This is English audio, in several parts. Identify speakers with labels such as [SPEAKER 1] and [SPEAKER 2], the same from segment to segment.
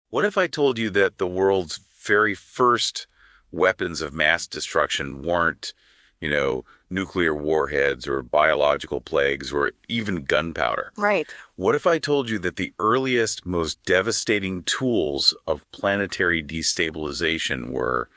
[SPEAKER 1] What if I told you that the world's very first weapons of mass destruction weren't, nuclear warheads or biological plagues or even gunpowder?
[SPEAKER 2] Right.
[SPEAKER 1] What if I told you that the earliest, most devastating tools of planetary destabilization were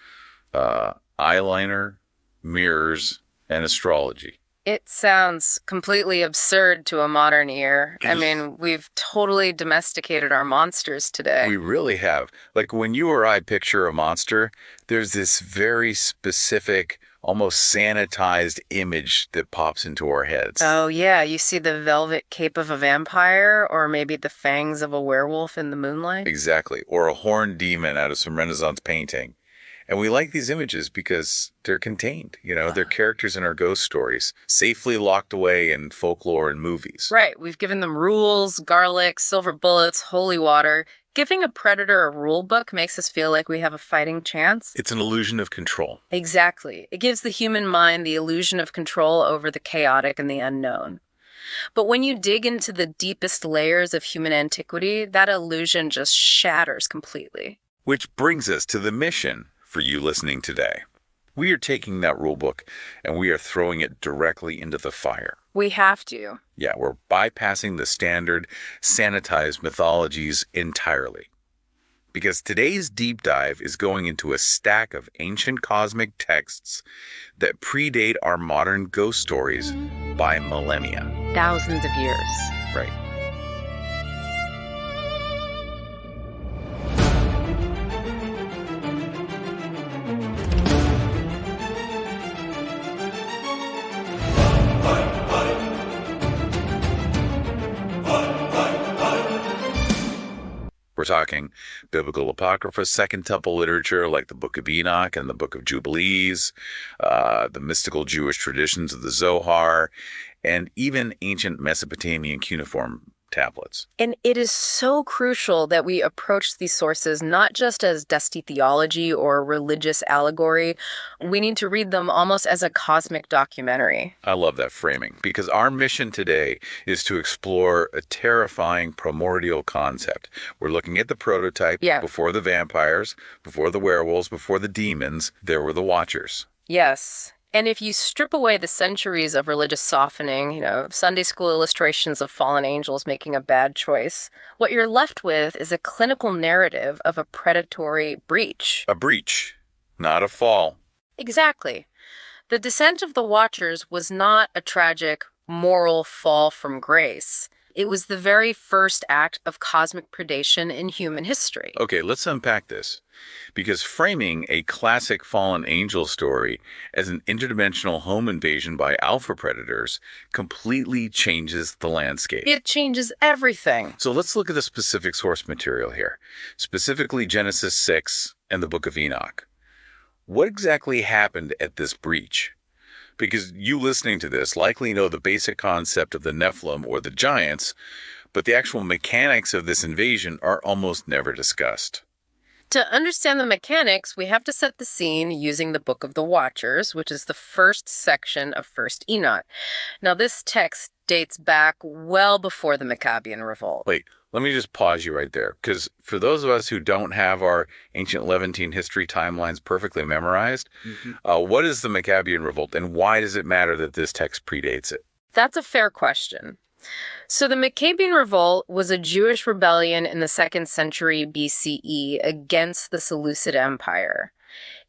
[SPEAKER 1] eyeliner, mirrors, and astrology?
[SPEAKER 2] It sounds completely absurd to a modern ear. I mean, we've totally domesticated our monsters today.
[SPEAKER 1] We really have. Like when you or I picture a monster, there's this very specific, almost sanitized image that pops into our heads.
[SPEAKER 2] Oh, yeah, you see the velvet cape of a vampire, or maybe the fangs of a werewolf in the moonlight?
[SPEAKER 1] Exactly. Or a horned demon out of some Renaissance painting. And we like these images because they're contained. They're characters in our ghost stories, safely locked away in folklore and movies.
[SPEAKER 2] Right, we've given them rules, garlic, silver bullets, holy water. Giving a predator a rule book makes us feel like we have a fighting chance.
[SPEAKER 1] It's an illusion of control.
[SPEAKER 2] Exactly. It gives the human mind the illusion of control over the chaotic and the unknown. But when you dig into the deepest layers of human antiquity, that illusion just shatters completely.
[SPEAKER 1] Which brings us to the mission for you listening today. We are taking that rule book and we are throwing it directly into the fire.
[SPEAKER 2] We have to.
[SPEAKER 1] Yeah, we're bypassing the standard sanitized mythologies entirely. Because today's deep dive is going into a stack of ancient cosmic texts that predate our modern ghost stories by millennia.
[SPEAKER 2] Thousands of years.
[SPEAKER 1] Right. We're talking biblical apocrypha, Second Temple literature like the Book of Enoch and the Book of Jubilees, the mystical Jewish traditions of the Zohar, and even ancient Mesopotamian cuneiform tablets.
[SPEAKER 2] And it is so crucial that we approach these sources not just as dusty theology or religious allegory. We need to read them almost as a cosmic documentary.
[SPEAKER 1] I love that framing because our mission today is to explore a terrifying primordial concept. We're looking at the prototype. Before the vampires, before the werewolves, before the demons, there were the Watchers.
[SPEAKER 2] Yes. And if you strip away the centuries of religious softening, Sunday school illustrations of fallen angels making a bad choice, what you're left with is a clinical narrative of a predatory breach.
[SPEAKER 1] A breach, not a fall.
[SPEAKER 2] Exactly. The descent of the Watchers was not a tragic moral fall from grace. It was the very first act of cosmic predation in human history.
[SPEAKER 1] Okay, let's unpack this. Because framing a classic fallen angel story as an interdimensional home invasion by alpha predators completely changes the landscape.
[SPEAKER 2] It changes everything.
[SPEAKER 1] So let's look at the specific source material here, specifically Genesis 6 and the Book of Enoch. What exactly happened at this breach? Because you listening to this likely know the basic concept of the Nephilim or the giants, but the actual mechanics of this invasion are almost never discussed.
[SPEAKER 2] To understand the mechanics, we have to set the scene using the Book of the Watchers, which is the first section of 1st Enoch. Now, this text dates back well before the Maccabean Revolt.
[SPEAKER 1] Wait, let me just pause you right there, because for those of us who don't have our ancient Levantine history timelines perfectly memorized, what is the Maccabean Revolt, and why does it matter that this text predates it?
[SPEAKER 2] That's a fair question. So the Maccabean Revolt was a Jewish rebellion in the 2nd century BCE against the Seleucid Empire.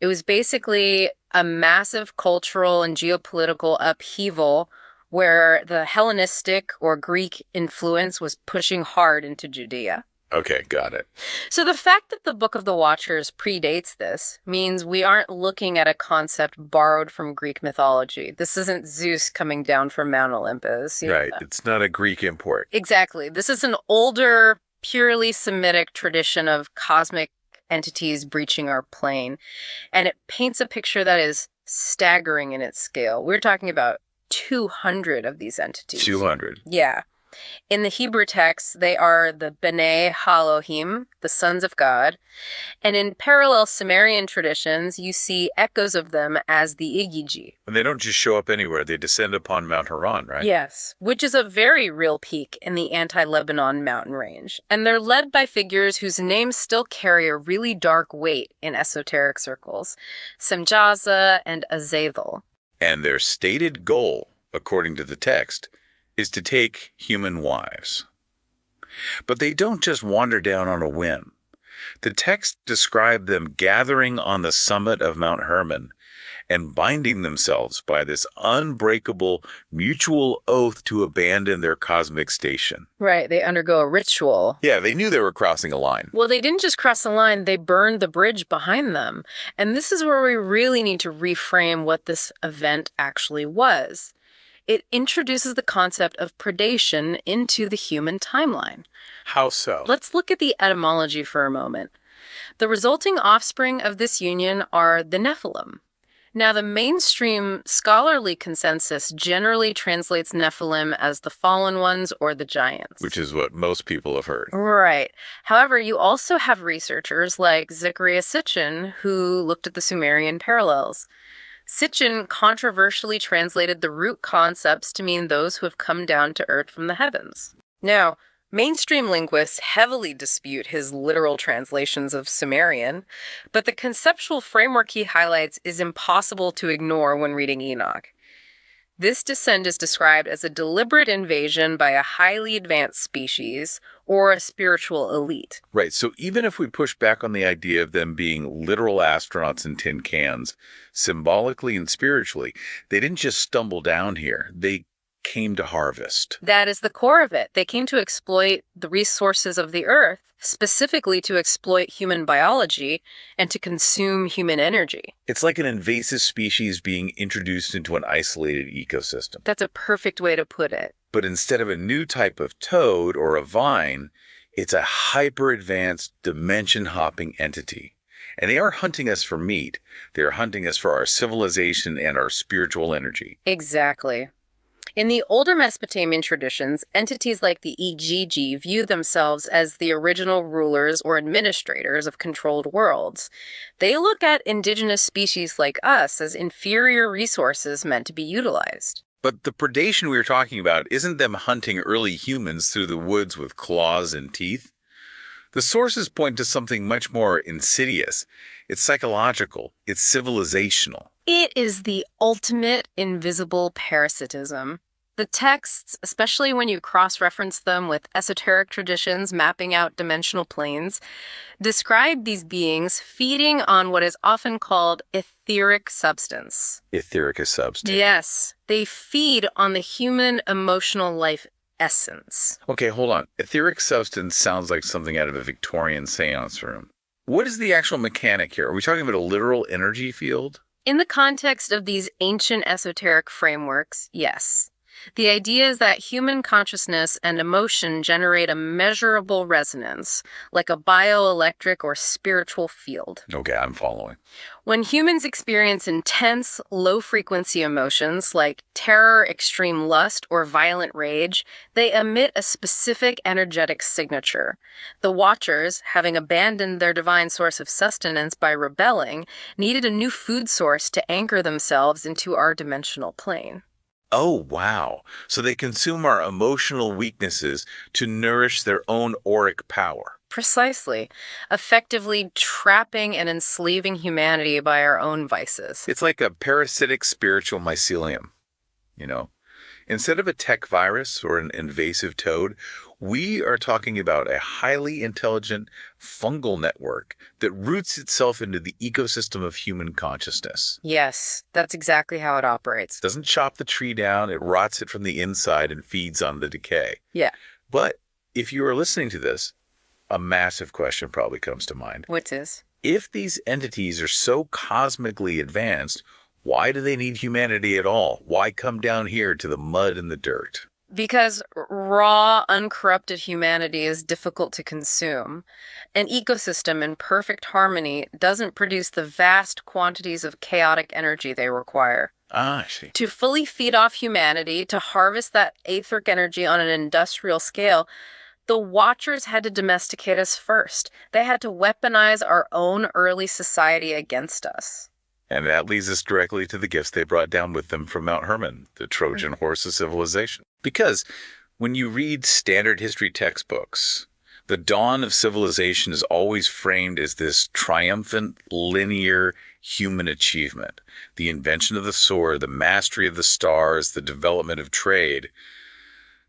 [SPEAKER 2] It was basically a massive cultural and geopolitical upheaval where the Hellenistic or Greek influence was pushing hard into Judea.
[SPEAKER 1] Okay, got it.
[SPEAKER 2] So the fact that the Book of the Watchers predates this means we aren't looking at a concept borrowed from Greek mythology. This isn't Zeus coming down from Mount Olympus.
[SPEAKER 1] Right, it's not a Greek import.
[SPEAKER 2] Exactly. This is an older, purely Semitic tradition of cosmic entities breaching our plane. And it paints a picture that is staggering in its scale. We're talking about 200 of these entities.
[SPEAKER 1] 200.
[SPEAKER 2] Yeah. In the Hebrew text, they are the B'nai Elohim, the sons of God. And in parallel Sumerian traditions, you see echoes of them as the Igigi.
[SPEAKER 1] And they don't just show up anywhere. They descend upon Mount Haran, right?
[SPEAKER 2] Yes, which is a very real peak in the anti-Lebanon mountain range. And they're led by figures whose names still carry a really dark weight in esoteric circles, Semjaza and Azazel.
[SPEAKER 1] And their stated goal, according to the text, is to take human wives. But they don't just wander down on a whim. The text described them gathering on the summit of Mount Hermon and binding themselves by this unbreakable mutual oath to abandon their cosmic station.
[SPEAKER 2] Right, they undergo a ritual.
[SPEAKER 1] Yeah, they knew they were crossing a line.
[SPEAKER 2] Well, they didn't just cross the line, they burned the bridge behind them. And this is where we really need to reframe what this event actually was. It introduces the concept of predation into the human timeline.
[SPEAKER 1] How so?
[SPEAKER 2] Let's look at the etymology for a moment. The resulting offspring of this union are the Nephilim. Now, the mainstream scholarly consensus generally translates Nephilim as the fallen ones or the giants.
[SPEAKER 1] Which is what most people have heard.
[SPEAKER 2] Right. However, you also have researchers like Zecharia Sitchin who looked at the Sumerian parallels. Sitchin controversially translated the root concepts to mean those who have come down to earth from the heavens. Now, mainstream linguists heavily dispute his literal translations of Sumerian, but the conceptual framework he highlights is impossible to ignore when reading Enoch. This descent is described as a deliberate invasion by a highly advanced species or a spiritual elite.
[SPEAKER 1] Right, so even if we push back on the idea of them being literal astronauts in tin cans, symbolically and spiritually, they didn't just stumble down here. They came to harvest.
[SPEAKER 2] That is the core of it. They came to exploit the resources of the earth, specifically to exploit human biology and to consume human energy.
[SPEAKER 1] It's like an invasive species being introduced into an isolated ecosystem.
[SPEAKER 2] That's a perfect way to put it.
[SPEAKER 1] But instead of a new type of toad or a vine, it's a hyper-advanced, dimension-hopping entity. And they aren't hunting us for meat. They're hunting us for our civilization and our spiritual energy.
[SPEAKER 2] Exactly. In the older Mesopotamian traditions, entities like the Igigi view themselves as the original rulers or administrators of controlled worlds. They look at indigenous species like us as inferior resources meant to be utilized.
[SPEAKER 1] But the predation we were talking about isn't them hunting early humans through the woods with claws and teeth. The sources point to something much more insidious. It's psychological. It's civilizational.
[SPEAKER 2] It is the ultimate invisible parasitism. The texts, especially when you cross-reference them with esoteric traditions mapping out dimensional planes, describe these beings feeding on what is often called etheric substance.
[SPEAKER 1] Etheric substance.
[SPEAKER 2] Yes, they feed on the human emotional life essence.
[SPEAKER 1] Okay, hold on. Etheric substance sounds like something out of a Victorian seance room. What is the actual mechanic here? Are we talking about a literal energy field?
[SPEAKER 2] In the context of these ancient esoteric frameworks, yes. The idea is that human consciousness and emotion generate a measurable resonance, like a bioelectric or spiritual field.
[SPEAKER 1] Okay, I'm following.
[SPEAKER 2] When humans experience intense, low-frequency emotions like terror, extreme lust, or violent rage, they emit a specific energetic signature. The Watchers, having abandoned their divine source of sustenance by rebelling, needed a new food source to anchor themselves into our dimensional plane.
[SPEAKER 1] Oh, wow. So they consume our emotional weaknesses to nourish their own auric power.
[SPEAKER 2] Precisely. Effectively trapping and enslaving humanity by our own vices.
[SPEAKER 1] It's like a parasitic spiritual mycelium, you know? Instead of a tech virus or an invasive toad, we are talking about a highly intelligent fungal network that roots itself into the ecosystem of human consciousness.
[SPEAKER 2] Yes, that's exactly how it operates.
[SPEAKER 1] It doesn't chop the tree down, it rots it from the inside and feeds on the decay.
[SPEAKER 2] Yeah.
[SPEAKER 1] But if you are listening to this, a massive question probably comes to mind.
[SPEAKER 2] Which is?
[SPEAKER 1] If these entities are so cosmically advanced, why do they need humanity at all? Why come down here to the mud and the dirt?
[SPEAKER 2] Because raw, uncorrupted humanity is difficult to consume. An ecosystem in perfect harmony doesn't produce the vast quantities of chaotic energy they require.
[SPEAKER 1] Ah, I see.
[SPEAKER 2] To fully feed off humanity, to harvest that etheric energy on an industrial scale, the Watchers had to domesticate us first. They had to weaponize our own early society against us.
[SPEAKER 1] And that leads us directly to the gifts they brought down with them from Mount Hermon, the Trojan horse of civilization. Because when you read standard history textbooks, the dawn of civilization is always framed as this triumphant, linear human achievement. The invention of the sword, the mastery of the stars, the development of trade.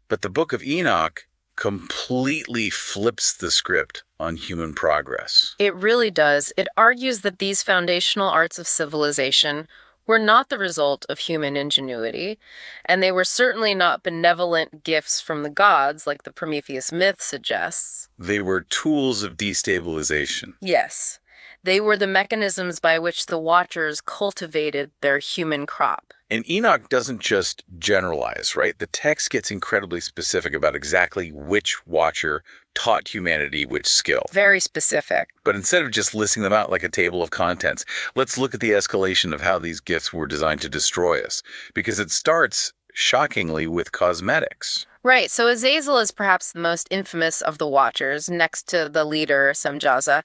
[SPEAKER 1] But the Book of Enoch completely flips the script on human progress.
[SPEAKER 2] It really does. It argues that these foundational arts of civilization were not the result of human ingenuity, and they were certainly not benevolent gifts from the gods like the Prometheus myth suggests.
[SPEAKER 1] They were tools of destabilization.
[SPEAKER 2] Yes, they were the mechanisms by which the Watchers cultivated their human crop.
[SPEAKER 1] And Enoch doesn't just generalize, right? The text gets incredibly specific about exactly which Watcher taught humanity which skill.
[SPEAKER 2] Very specific.
[SPEAKER 1] But instead of just listing them out like a table of contents, let's look at the escalation of how these gifts were designed to destroy us. Because it starts, shockingly, with cosmetics.
[SPEAKER 2] Right, so Azazel is perhaps the most infamous of the Watchers, next to the leader, Semjaza.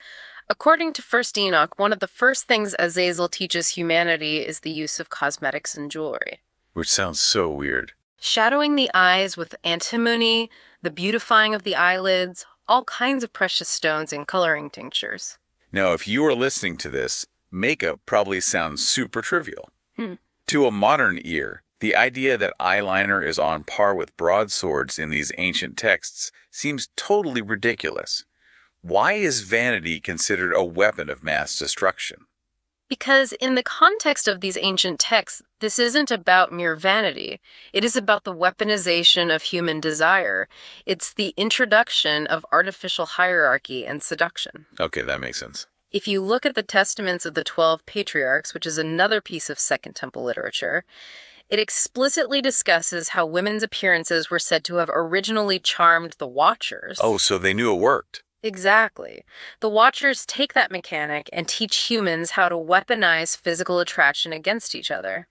[SPEAKER 2] According to 1st Enoch, one of the first things Azazel teaches humanity is the use of cosmetics and jewelry.
[SPEAKER 1] Which sounds so weird.
[SPEAKER 2] Shadowing the eyes with antimony, the beautifying of the eyelids, all kinds of precious stones and coloring tinctures.
[SPEAKER 1] Now, if you are listening to this, makeup probably sounds super trivial. To a modern ear, the idea that eyeliner is on par with broadswords in these ancient texts seems totally ridiculous. Why is vanity considered a weapon of mass destruction?
[SPEAKER 2] Because in the context of these ancient texts, this isn't about mere vanity. It is about the weaponization of human desire. It's the introduction of artificial hierarchy and seduction.
[SPEAKER 1] Okay, that makes sense.
[SPEAKER 2] If you look at the testaments of the 12 patriarchs, which is another piece of Second Temple literature, it explicitly discusses how women's appearances were said to have originally charmed the Watchers.
[SPEAKER 1] Oh, so they knew it worked.
[SPEAKER 2] Exactly. The Watchers take that mechanic and teach humans how to weaponize physical attraction against each other.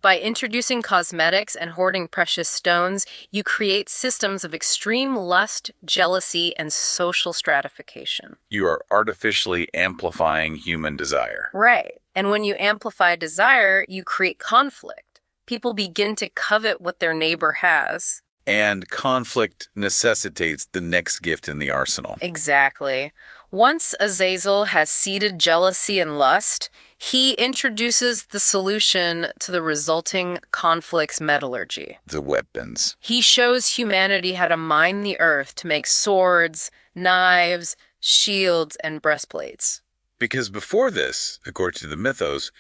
[SPEAKER 2] By introducing cosmetics and hoarding precious stones, you create systems of extreme lust, jealousy, and social stratification.
[SPEAKER 1] You are artificially amplifying human desire.
[SPEAKER 2] Right. And when you amplify desire, you create conflict. People begin to covet what their neighbor has.
[SPEAKER 1] And conflict necessitates the next gift in the arsenal.
[SPEAKER 2] Exactly. Once Azazel has seeded jealousy and lust, he introduces the solution to the resulting conflict's metallurgy.
[SPEAKER 1] The weapons.
[SPEAKER 2] He shows humanity how to mine the earth to make swords, knives, shields, and breastplates.
[SPEAKER 1] Because before this, according to the mythos,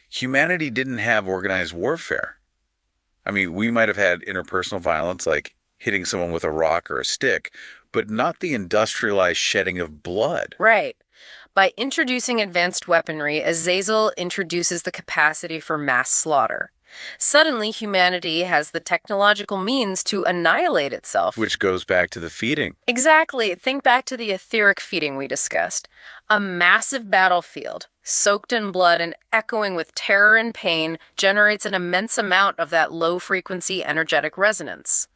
[SPEAKER 1] humanity didn't have organized warfare. I mean, we might have had interpersonal violence, like hitting someone with a rock or a stick, but not the industrialized shedding of blood.
[SPEAKER 2] Right. By introducing advanced weaponry, Azazel introduces the capacity for mass slaughter. Suddenly, humanity has the technological means to annihilate itself.
[SPEAKER 1] Which goes back to the feeding.
[SPEAKER 2] Exactly. Think back to the etheric feeding we discussed. A massive battlefield, soaked in blood and echoing with terror and pain, generates an immense amount of that low-frequency energetic resonance.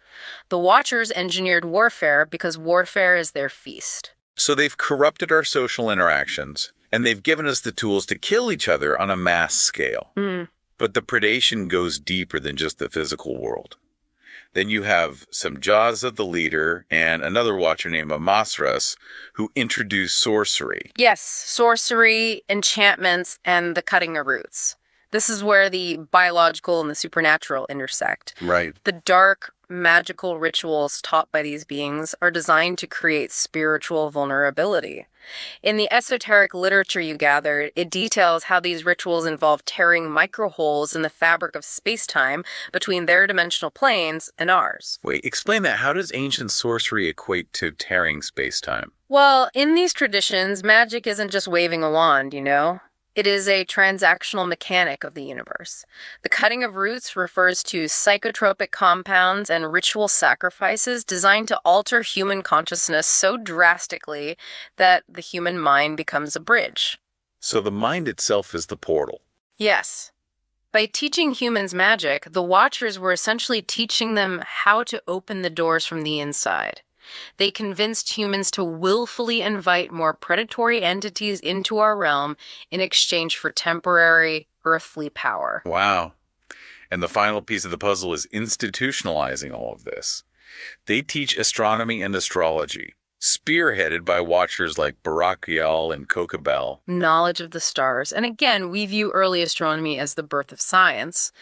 [SPEAKER 2] The Watchers engineered warfare because warfare is their feast.
[SPEAKER 1] So they've corrupted our social interactions, and they've given us the tools to kill each other on a mass scale. But the predation goes deeper than just the physical world. Then you have Semjaza, the leader, and another watcher named Amasras, who introduce sorcery.
[SPEAKER 2] Yes, sorcery, enchantments, and the cutting of roots. This is where the biological and the supernatural intersect.
[SPEAKER 1] Right.
[SPEAKER 2] The dark, magical rituals taught by these beings are designed to create spiritual vulnerability. In the esoteric literature you gathered, it details how these rituals involve tearing micro-holes in the fabric of space-time between their dimensional planes and ours.
[SPEAKER 1] Wait, explain that. How does ancient sorcery equate to tearing space-time?
[SPEAKER 2] Well, in these traditions, magic isn't just waving a wand, you know? It is a transactional mechanic of the universe. The cutting of roots refers to psychotropic compounds and ritual sacrifices designed to alter human consciousness so drastically that the human mind becomes a bridge.
[SPEAKER 1] So the mind itself is the portal.
[SPEAKER 2] Yes. By teaching humans magic, the Watchers were essentially teaching them how to open the doors from the inside. They convinced humans to willfully invite more predatory entities into our realm in exchange for temporary earthly power.
[SPEAKER 1] Wow. And the final piece of the puzzle is institutionalizing all of this. They teach astronomy and astrology, spearheaded by watchers like Barakiel and Kokabel.
[SPEAKER 2] Knowledge of the stars. And again, we view early astronomy as the birth of science.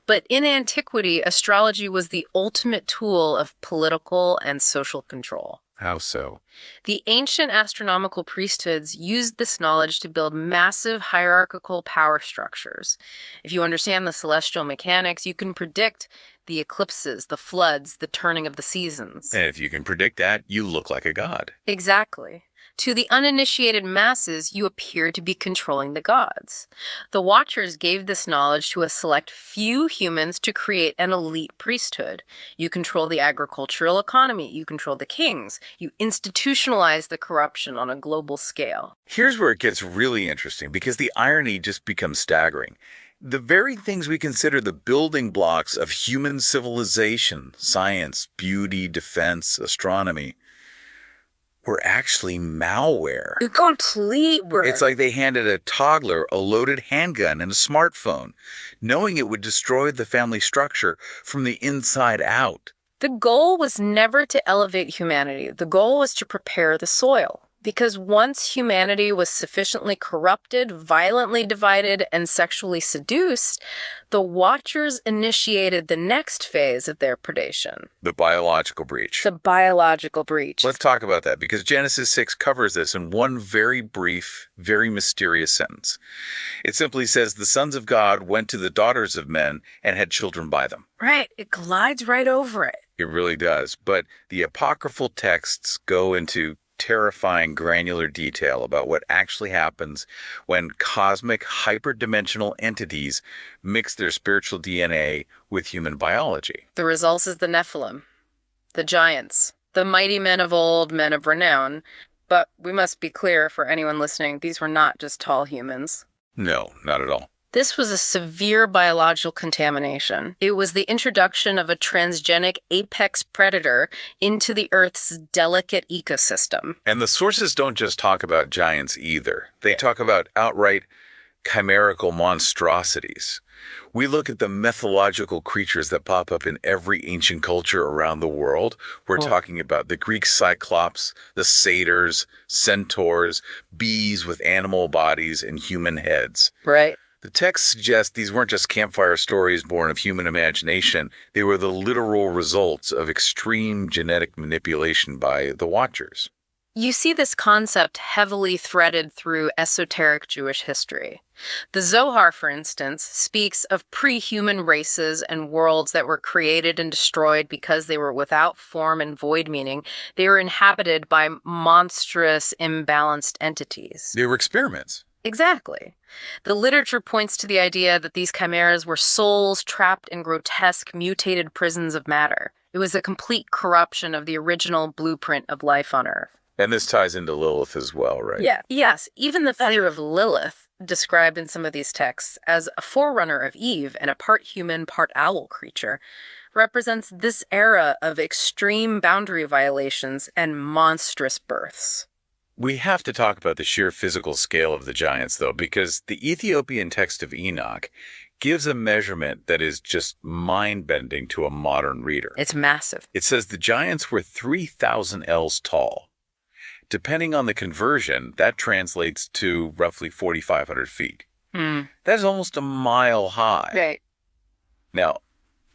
[SPEAKER 2] But in antiquity, astrology was the ultimate tool of political and social control.
[SPEAKER 1] How so?
[SPEAKER 2] The ancient astronomical priesthoods used this knowledge to build massive hierarchical power structures. If you understand the celestial mechanics, you can predict the eclipses, the floods, the turning of the seasons.
[SPEAKER 1] And if you can predict that, you look like a god.
[SPEAKER 2] Exactly. To the uninitiated masses, you appear to be controlling the gods. The Watchers gave this knowledge to a select few humans to create an elite priesthood. You control the agricultural economy. You control the kings. You institutionalize the corruption on a global scale.
[SPEAKER 1] Here's where it gets really interesting, because the irony just becomes staggering. The very things we consider the building blocks of human civilization, science, beauty, defense, astronomy, were actually malware.
[SPEAKER 2] Complete.
[SPEAKER 1] It's like they handed a toddler a loaded handgun and a smartphone, knowing it would destroy the family structure from the inside out.
[SPEAKER 2] The goal was never to elevate humanity. The goal was to prepare the soil. Because once humanity was sufficiently corrupted, violently divided, and sexually seduced, the Watchers initiated the next phase of their predation.
[SPEAKER 1] The biological breach.
[SPEAKER 2] The biological breach.
[SPEAKER 1] Let's talk about that, because Genesis 6 covers this in one very brief, very mysterious sentence. It simply says, the sons of God went to the daughters of men and had children by them.
[SPEAKER 2] Right. It glides right over it.
[SPEAKER 1] It really does. But the apocryphal texts go into terrifying granular detail about what actually happens when cosmic hyperdimensional entities mix their spiritual DNA with human biology.
[SPEAKER 2] The result is the Nephilim, the giants, the mighty men of old, men of renown. But we must be clear for anyone listening, these were not just tall humans.
[SPEAKER 1] No, not at all.
[SPEAKER 2] This was a severe biological contamination. It was the introduction of a transgenic apex predator into the Earth's delicate ecosystem.
[SPEAKER 1] And the sources don't just talk about giants either. They talk about outright chimerical monstrosities. We look at the mythological creatures that pop up in every ancient culture around the world. We're talking about the Greek cyclops, the satyrs, centaurs, bees with animal bodies and human heads.
[SPEAKER 2] Right.
[SPEAKER 1] The text suggests these weren't just campfire stories born of human imagination. They were the literal results of extreme genetic manipulation by the Watchers.
[SPEAKER 2] You see this concept heavily threaded through esoteric Jewish history. The Zohar, for instance, speaks of pre-human races and worlds that were created and destroyed because they were without form and void, meaning they were inhabited by monstrous, imbalanced entities.
[SPEAKER 1] They were experiments.
[SPEAKER 2] Exactly. The literature points to the idea that these chimeras were souls trapped in grotesque, mutated prisons of matter. It was a complete corruption of the original blueprint of life on Earth.
[SPEAKER 1] And this ties into Lilith as well, right?
[SPEAKER 2] Yeah. Yes. Even the figure of Lilith, described in some of these texts as a forerunner of Eve and a part human, part owl creature, represents this era of extreme boundary violations and monstrous births.
[SPEAKER 1] We have to talk about the sheer physical scale of the giants, though, because the Ethiopian text of Enoch gives a measurement that is just mind-bending to a modern reader.
[SPEAKER 2] It's massive.
[SPEAKER 1] It says the giants were 3,000 ells tall. Depending on the conversion, that translates to roughly 4,500 feet. That is almost a mile high.
[SPEAKER 2] Right.
[SPEAKER 1] Now,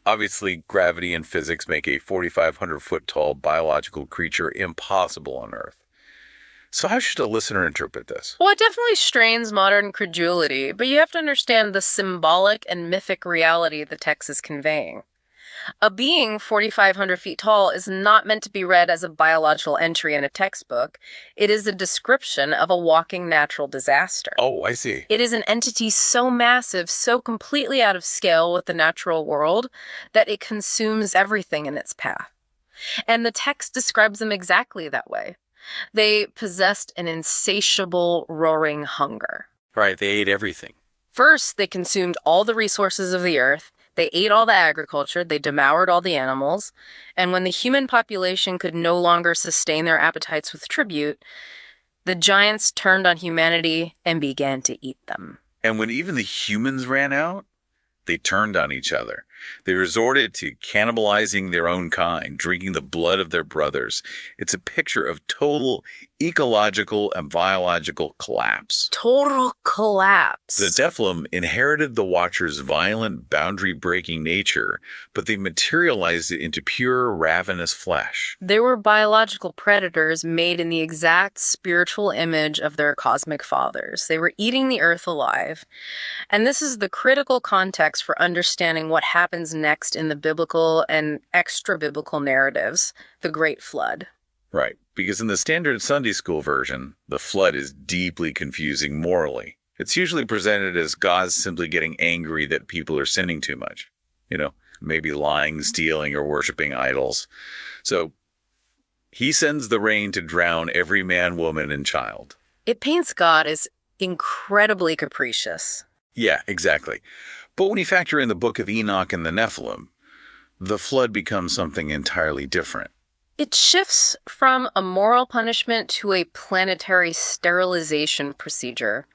[SPEAKER 1] obviously, gravity and physics make a 4,500-foot tall biological creature impossible on Earth. So how should a listener interpret this?
[SPEAKER 2] Well, it definitely strains modern credulity, but you have to understand the symbolic and mythic reality the text is conveying. A being 4,500 feet tall is not meant to be read as a biological entry in a textbook. It is a description of a walking natural disaster.
[SPEAKER 1] Oh, I see.
[SPEAKER 2] It is an entity so massive, so completely out of scale with the natural world, that it consumes everything in its path. And the text describes them exactly that way. They possessed an insatiable, roaring hunger.
[SPEAKER 1] Right, they ate everything.
[SPEAKER 2] First, they consumed all the resources of the earth. They ate all the agriculture. They devoured all the animals. And when the human population could no longer sustain their appetites with tribute, the giants turned on humanity and began to eat them.
[SPEAKER 1] And when even the humans ran out, they turned on each other. They resorted to cannibalizing their own kind, drinking the blood of their brothers. It's a picture of total ecological and biological collapse.
[SPEAKER 2] Total collapse.
[SPEAKER 1] The Nephilim inherited the Watchers' violent, boundary-breaking nature, but they materialized it into pure, ravenous flesh.
[SPEAKER 2] They were biological predators made in the exact spiritual image of their cosmic fathers. They were eating the earth alive. And this is the critical context for understanding what happens next in the biblical and extra-biblical narratives, the Great Flood.
[SPEAKER 1] Right, because in the standard Sunday school version, the flood is deeply confusing morally. It's usually presented as God simply getting angry that people are sinning too much. Maybe lying, stealing, or worshiping idols. So he sends the rain to drown every man, woman, and child.
[SPEAKER 2] It paints God as incredibly capricious.
[SPEAKER 1] Yeah, exactly. But when you factor in the Book of Enoch and the Nephilim, the flood becomes something entirely different.
[SPEAKER 2] It shifts from a moral punishment to a planetary sterilization procedure.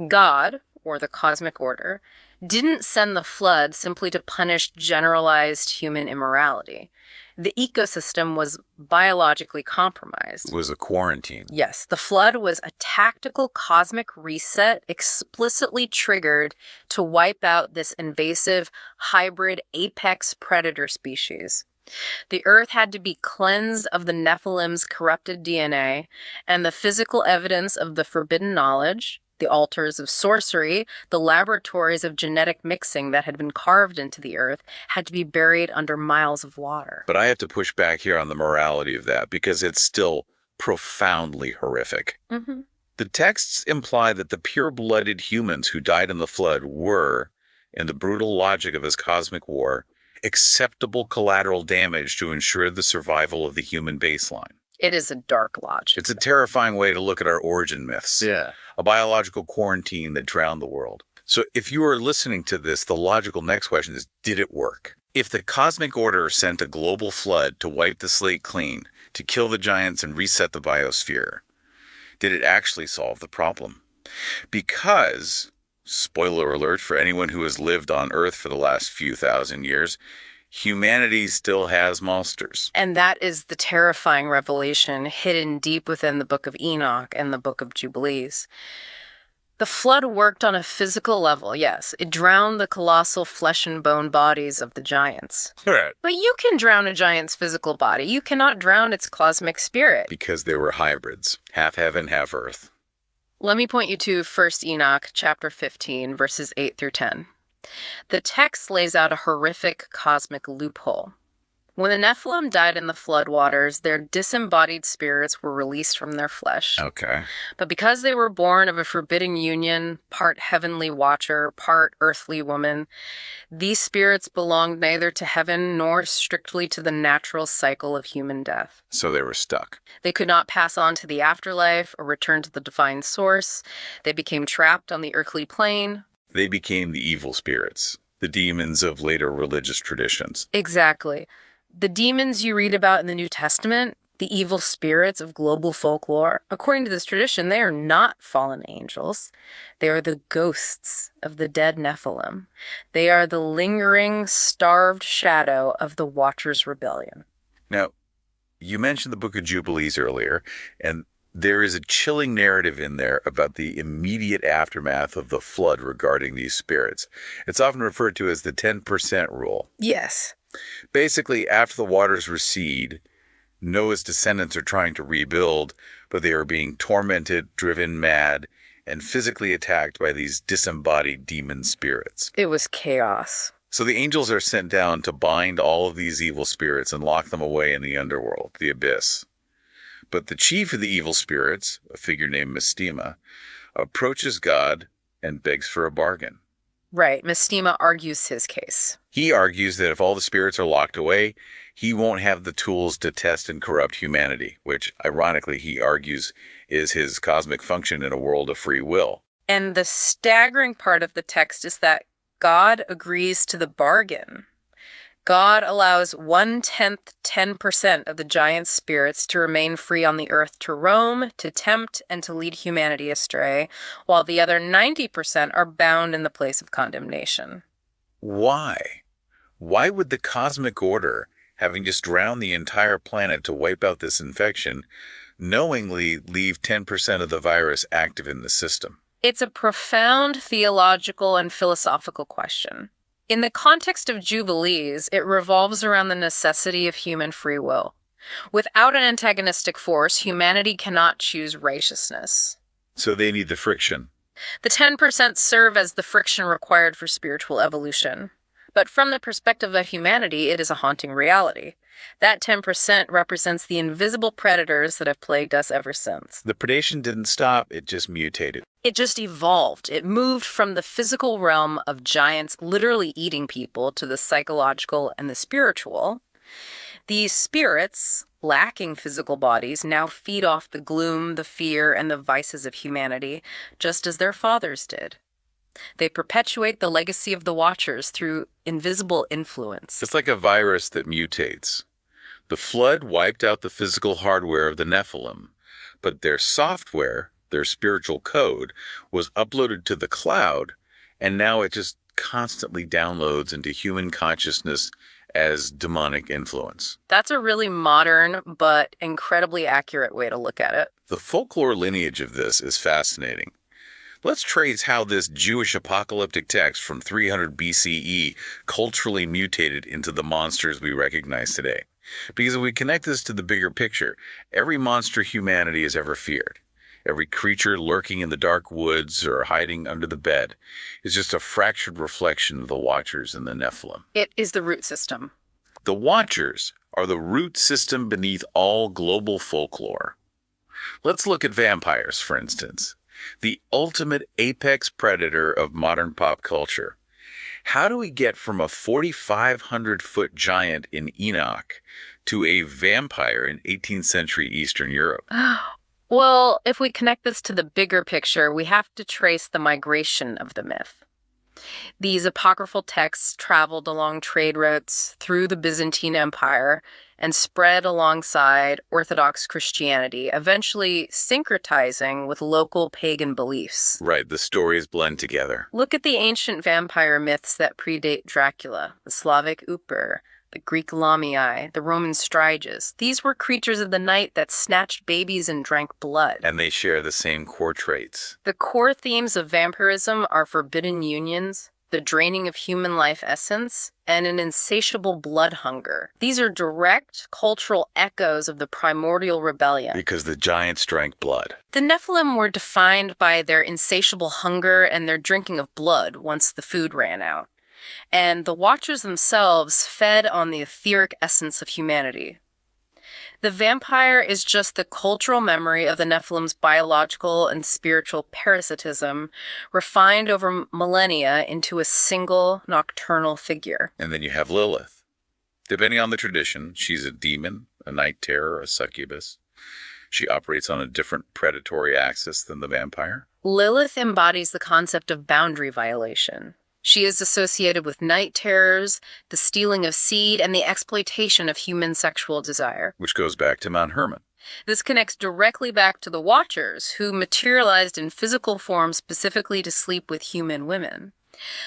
[SPEAKER 2] God, or the cosmic order, didn't send the flood simply to punish generalized human immorality. The ecosystem was biologically compromised.
[SPEAKER 1] It was a quarantine.
[SPEAKER 2] Yes, the flood was a tactical cosmic reset explicitly triggered to wipe out this invasive hybrid apex predator species. The earth had to be cleansed of the Nephilim's corrupted DNA and the physical evidence of the forbidden knowledge, the altars of sorcery, the laboratories of genetic mixing that had been carved into the earth had to be buried under miles of water.
[SPEAKER 1] But I have to push back here on the morality of that because it's still profoundly horrific.
[SPEAKER 2] Mm-hmm.
[SPEAKER 1] The texts imply that the pure-blooded humans who died in the flood were, in the brutal logic of his cosmic war, acceptable collateral damage to ensure the survival of the human baseline.
[SPEAKER 2] It is a dark logic.
[SPEAKER 1] It's a terrifying way to look at our origin myths.
[SPEAKER 3] Yeah.
[SPEAKER 1] A biological quarantine that drowned the world. So if you are listening to this, the logical next question is, did it work? If the cosmic order sent a global flood to wipe the slate clean, to kill the giants and reset the biosphere, did it actually solve the problem? Because, spoiler alert for anyone who has lived on Earth for the last few thousand years, humanity still has monsters.
[SPEAKER 2] And that is the terrifying revelation hidden deep within the Book of Enoch and the Book of Jubilees. The flood worked on a physical level, yes. It drowned the colossal flesh and bone bodies of the giants.
[SPEAKER 1] Right.
[SPEAKER 2] But you can drown a giant's physical body. You cannot drown its cosmic spirit.
[SPEAKER 1] Because they were hybrids. Half heaven, half earth.
[SPEAKER 2] Let me point you to 1 Enoch chapter 15, verses 8 through 10. The text lays out a horrific cosmic loophole. When the Nephilim died in the floodwaters, their disembodied spirits were released from their flesh.
[SPEAKER 1] Okay.
[SPEAKER 2] But because they were born of a forbidden union, part heavenly watcher, part earthly woman, these spirits belonged neither to heaven nor strictly to the natural cycle of human death.
[SPEAKER 1] So they were stuck.
[SPEAKER 2] They could not pass on to the afterlife or return to the divine source. They became trapped on the earthly plane.
[SPEAKER 1] They became the evil spirits, the demons of later religious traditions.
[SPEAKER 2] Exactly. The demons you read about in the New Testament, the evil spirits of global folklore, according to this tradition, they are not fallen angels. They are the ghosts of the dead Nephilim. They are the lingering, starved shadow of the Watchers' rebellion.
[SPEAKER 1] Now, you mentioned the Book of Jubilees earlier, and there is a chilling narrative in there about the immediate aftermath of the flood regarding these spirits. It's often referred to as the 10% rule.
[SPEAKER 2] Yes.
[SPEAKER 1] Basically, after the waters recede, Noah's descendants are trying to rebuild, but they are being tormented, driven mad, and physically attacked by these disembodied demon spirits.
[SPEAKER 2] It was chaos.
[SPEAKER 1] So the angels are sent down to bind all of these evil spirits and lock them away in the underworld, the abyss. But the chief of the evil spirits, a figure named Mistema, approaches God and begs for a bargain.
[SPEAKER 2] Right. Mistema argues his case.
[SPEAKER 1] He argues that if all the spirits are locked away, he won't have the tools to test and corrupt humanity, which, ironically, he argues is his cosmic function in a world of free will.
[SPEAKER 2] And the staggering part of the text is that God agrees to the bargain. God allows 1/10, 10% of the giant spirits to remain free on the earth to roam, to tempt, and to lead humanity astray, while the other 90% are bound in the place of condemnation.
[SPEAKER 1] Why? Why would the cosmic order, having just drowned the entire planet to wipe out this infection, knowingly leave 10% of the virus active in the system?
[SPEAKER 2] It's a profound theological and philosophical question. In the context of Jubilees, it revolves around the necessity of human free will. Without an antagonistic force, humanity cannot choose righteousness.
[SPEAKER 1] So they need the friction.
[SPEAKER 2] The 10% serve as the friction required for spiritual evolution. But from the perspective of humanity, it is a haunting reality. That 10% represents the invisible predators that have plagued us ever since.
[SPEAKER 1] The predation didn't stop, it just mutated.
[SPEAKER 2] It just evolved. It moved from the physical realm of giants literally eating people to the psychological and the spiritual. These spirits, lacking physical bodies, now feed off the gloom, the fear, and the vices of humanity, just as their fathers did. They perpetuate the legacy of the Watchers through invisible influence.
[SPEAKER 1] It's like a virus that mutates. The flood wiped out the physical hardware of the Nephilim, but their software, their spiritual code, was uploaded to the cloud, and now it just constantly downloads into human consciousness as demonic influence.
[SPEAKER 2] That's a really modern but incredibly accurate way to look at it.
[SPEAKER 1] The folklore lineage of this is fascinating. Let's trace how this Jewish apocalyptic text from 300 BCE culturally mutated into the monsters we recognize today. Because if we connect this to the bigger picture, every monster humanity has ever feared, every creature lurking in the dark woods or hiding under the bed, is just a fractured reflection of the Watchers and the Nephilim.
[SPEAKER 2] It is the root system.
[SPEAKER 1] The Watchers are the root system beneath all global folklore. Let's look at vampires, for instance. The ultimate apex predator of modern pop culture. How do we get from a 4,500-foot giant in Enoch to a vampire in 18th century Eastern Europe?
[SPEAKER 2] Well, if we connect this to the bigger picture, we have to trace the migration of the myth. These apocryphal texts traveled along trade routes through the Byzantine Empire and spread alongside Orthodox Christianity, eventually syncretizing with local pagan beliefs.
[SPEAKER 1] Right, the stories blend together.
[SPEAKER 2] Look at the ancient vampire myths that predate Dracula, the Slavic Upper, the Greek Lamii, the Roman Striges. These were creatures of the night that snatched babies and drank blood.
[SPEAKER 1] And they share the same core traits.
[SPEAKER 2] The core themes of vampirism are forbidden unions, the draining of human life essence, and an insatiable blood hunger. These are direct cultural echoes of the primordial rebellion.
[SPEAKER 1] Because the giants drank blood.
[SPEAKER 2] The Nephilim were defined by their insatiable hunger and their drinking of blood once the food ran out. And the Watchers themselves fed on the etheric essence of humanity. The vampire is just the cultural memory of the Nephilim's biological and spiritual parasitism, refined over millennia into a single nocturnal figure.
[SPEAKER 1] And then you have Lilith. Depending on the tradition, she's a demon, a night terror, a succubus. She operates on a different predatory axis than the vampire.
[SPEAKER 2] Lilith embodies the concept of boundary violation. She is associated with night terrors, the stealing of seed, and the exploitation of human sexual desire.
[SPEAKER 1] Which goes back to Mount Hermon.
[SPEAKER 2] This connects directly back to the Watchers, who materialized in physical form specifically to sleep with human women.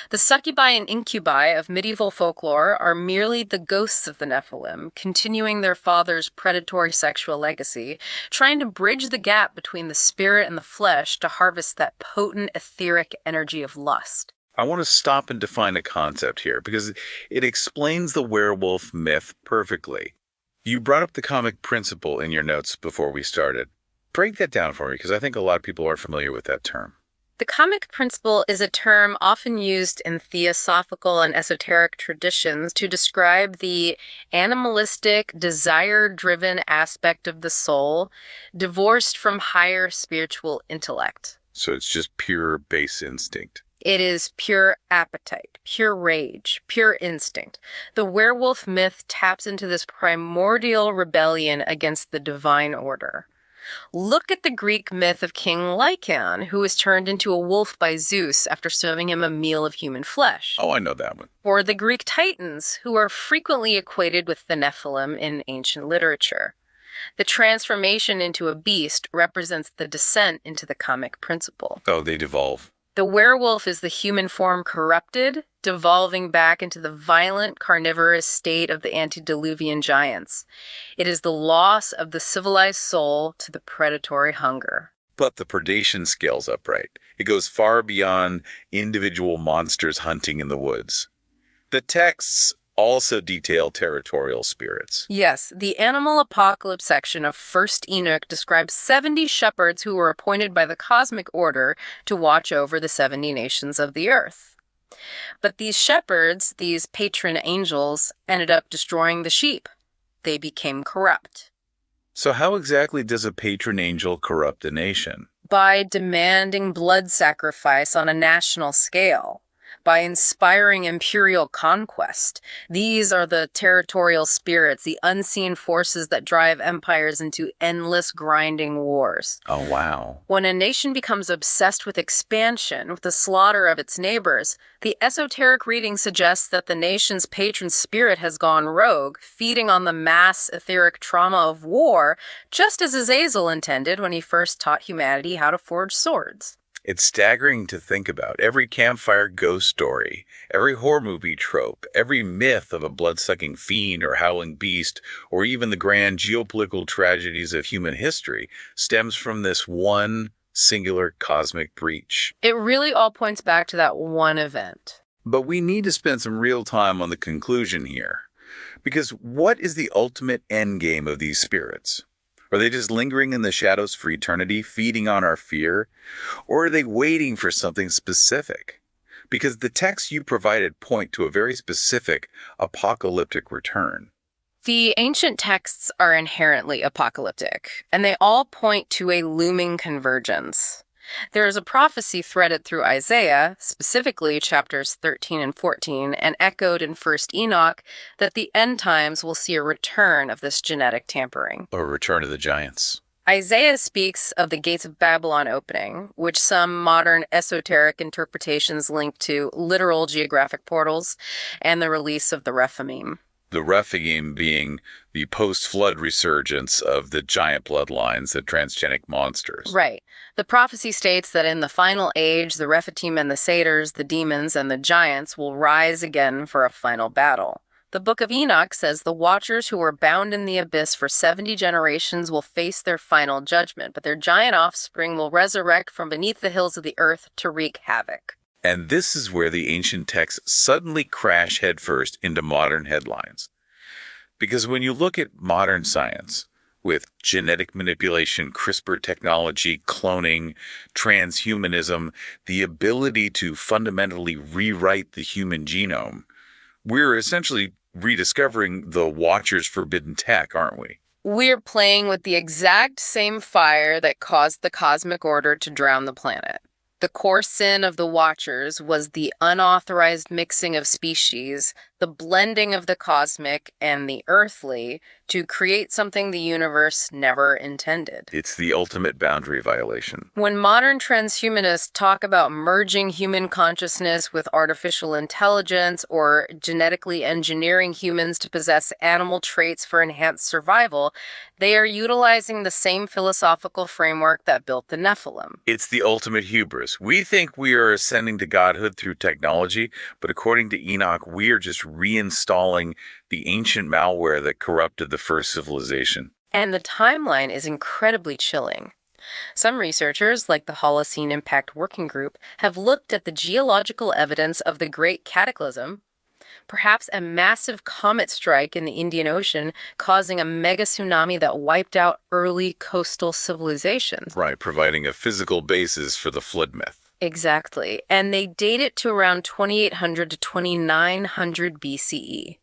[SPEAKER 2] The succubi and incubi of medieval folklore are merely the ghosts of the Nephilim, continuing their father's predatory sexual legacy, trying to bridge the gap between the spirit and the flesh to harvest that potent etheric energy of lust.
[SPEAKER 1] I want to stop and define a concept here because it explains the werewolf myth perfectly. You brought up the comic principle in your notes before we started. Break that down for me because I think a lot of people aren't familiar with that term.
[SPEAKER 2] The comic principle is a term often used in theosophical and esoteric traditions to describe the animalistic, desire-driven aspect of the soul, divorced from higher spiritual intellect.
[SPEAKER 1] So it's just pure base instinct.
[SPEAKER 2] It is pure appetite, pure rage, pure instinct. The werewolf myth taps into this primordial rebellion against the divine order. Look at the Greek myth of King Lycaon, who was turned into a wolf by Zeus after serving him a meal of human flesh.
[SPEAKER 1] Oh, I know that one.
[SPEAKER 2] Or the Greek Titans, who are frequently equated with the Nephilim in ancient literature. The transformation into a beast represents the descent into the comic principle.
[SPEAKER 1] Oh, they devolve.
[SPEAKER 2] The werewolf is the human form corrupted, devolving back into the violent, carnivorous state of the antediluvian giants. It is the loss of the civilized soul to the predatory hunger.
[SPEAKER 1] But the predation scales up right. It goes far beyond individual monsters hunting in the woods. The texts also detail territorial spirits.
[SPEAKER 2] Yes, the animal apocalypse section of 1st Enoch describes 70 shepherds who were appointed by the cosmic order to watch over the 70 nations of the earth. But these shepherds, these patron angels, ended up destroying the sheep. They became corrupt.
[SPEAKER 1] So how exactly does a patron angel corrupt a nation?
[SPEAKER 2] By demanding blood sacrifice on a national scale. By inspiring imperial conquest. These are the territorial spirits, the unseen forces that drive empires into endless grinding wars.
[SPEAKER 1] Oh, wow.
[SPEAKER 2] When a nation becomes obsessed with expansion, with the slaughter of its neighbors, the esoteric reading suggests that the nation's patron spirit has gone rogue, feeding on the mass etheric trauma of war, just as Azazel intended when he first taught humanity how to forge swords.
[SPEAKER 1] It's staggering to think about. Every campfire ghost story, every horror movie trope, every myth of a blood-sucking fiend or howling beast, or even the grand geopolitical tragedies of human history stems from this one singular cosmic breach.
[SPEAKER 2] It really all points back to that one event.
[SPEAKER 1] But we need to spend some real time on the conclusion here. Because what is the ultimate end game of these spirits? Are they just lingering in the shadows for eternity, feeding on our fear? Or are they waiting for something specific? Because the texts you provided point to a very specific apocalyptic return.
[SPEAKER 2] The ancient texts are inherently apocalyptic, and they all point to a looming convergence. There is a prophecy threaded through Isaiah, specifically chapters 13 and 14, and echoed in 1st Enoch, that the end times will see a return of this genetic tampering.
[SPEAKER 1] Or return of the giants.
[SPEAKER 2] Isaiah speaks of the gates of Babylon opening, which some modern esoteric interpretations link to literal geographic portals, and the release of the Rephaim.
[SPEAKER 1] The Rephaim being the post-flood resurgence of the giant bloodlines, the transgenic monsters.
[SPEAKER 2] Right. The prophecy states that in the final age, the Rephaim and the satyrs, the demons, and the giants will rise again for a final battle. The Book of Enoch says the watchers who were bound in the abyss for 70 generations will face their final judgment, but their giant offspring will resurrect from beneath the hills of the earth to wreak havoc.
[SPEAKER 1] And this is where the ancient texts suddenly crash headfirst into modern headlines. Because when you look at modern science, with genetic manipulation, CRISPR technology, cloning, transhumanism, the ability to fundamentally rewrite the human genome, we're essentially rediscovering the Watcher's forbidden tech, aren't we?
[SPEAKER 2] We're playing with the exact same fire that caused the cosmic order to drown the planet. The core sin of the Watchers was the unauthorized mixing of species, the blending of the cosmic and the earthly to create something the universe never intended.
[SPEAKER 1] It's the ultimate boundary violation.
[SPEAKER 2] When modern transhumanists talk about merging human consciousness with artificial intelligence or genetically engineering humans to possess animal traits for enhanced survival, they are utilizing the same philosophical framework that built the Nephilim.
[SPEAKER 1] It's the ultimate hubris. We think we are ascending to godhood through technology, but according to Enoch, we are just reinstalling the ancient malware that corrupted the first civilization.
[SPEAKER 2] And the timeline is incredibly chilling. Some researchers, like the Holocene Impact Working Group, have looked at the geological evidence of the Great Cataclysm, perhaps a massive comet strike in the Indian Ocean causing a mega tsunami that wiped out early coastal civilizations.
[SPEAKER 1] Right, providing a physical basis for the flood myth.
[SPEAKER 2] Exactly. And they date it to around 2800 to 2900 BCE.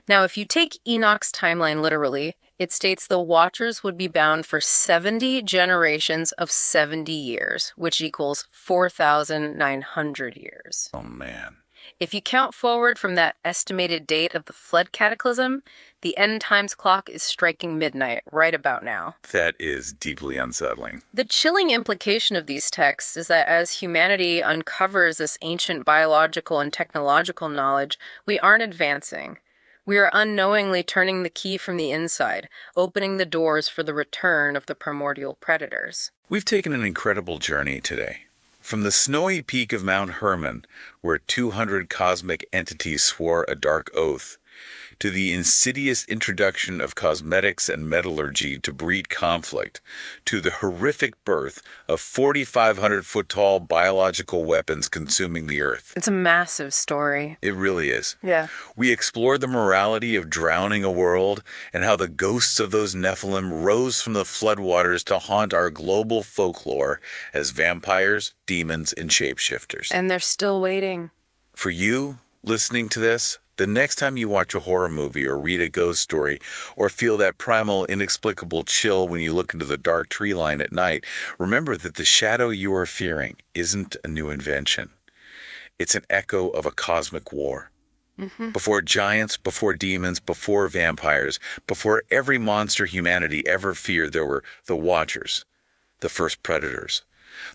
[SPEAKER 2] Now, if you take Enoch's timeline literally, it states the Watchers would be bound for 70 generations of 70 years, which equals 4,900 years.
[SPEAKER 1] Oh, man.
[SPEAKER 2] If you count forward from that estimated date of the flood cataclysm, the end times clock is striking midnight right about now.
[SPEAKER 1] That is deeply unsettling.
[SPEAKER 2] The chilling implication of these texts is that as humanity uncovers this ancient biological and technological knowledge, we aren't advancing. We are unknowingly turning the key from the inside, opening the doors for the return of the primordial predators.
[SPEAKER 1] We've taken an incredible journey today. From the snowy peak of Mount Hermon, where 200 cosmic entities swore a dark oath, to the insidious introduction of cosmetics and metallurgy to breed conflict, to the horrific birth of 4,500-foot-tall biological weapons consuming the Earth.
[SPEAKER 2] It's a massive story.
[SPEAKER 1] It really is.
[SPEAKER 2] Yeah.
[SPEAKER 1] We explored the morality of drowning a world and how the ghosts of those Nephilim rose from the floodwaters to haunt our global folklore as vampires, demons, and shapeshifters.
[SPEAKER 2] And they're still waiting.
[SPEAKER 1] For you, listening to this, the next time you watch a horror movie or read a ghost story or feel that primal, inexplicable chill when you look into the dark tree line at night, remember that the shadow you are fearing isn't a new invention. It's an echo of a cosmic war. Before giants, before demons, before vampires, before every monster humanity ever feared, there were the Watchers, the first predators,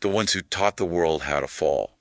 [SPEAKER 1] the ones who taught the world how to fall.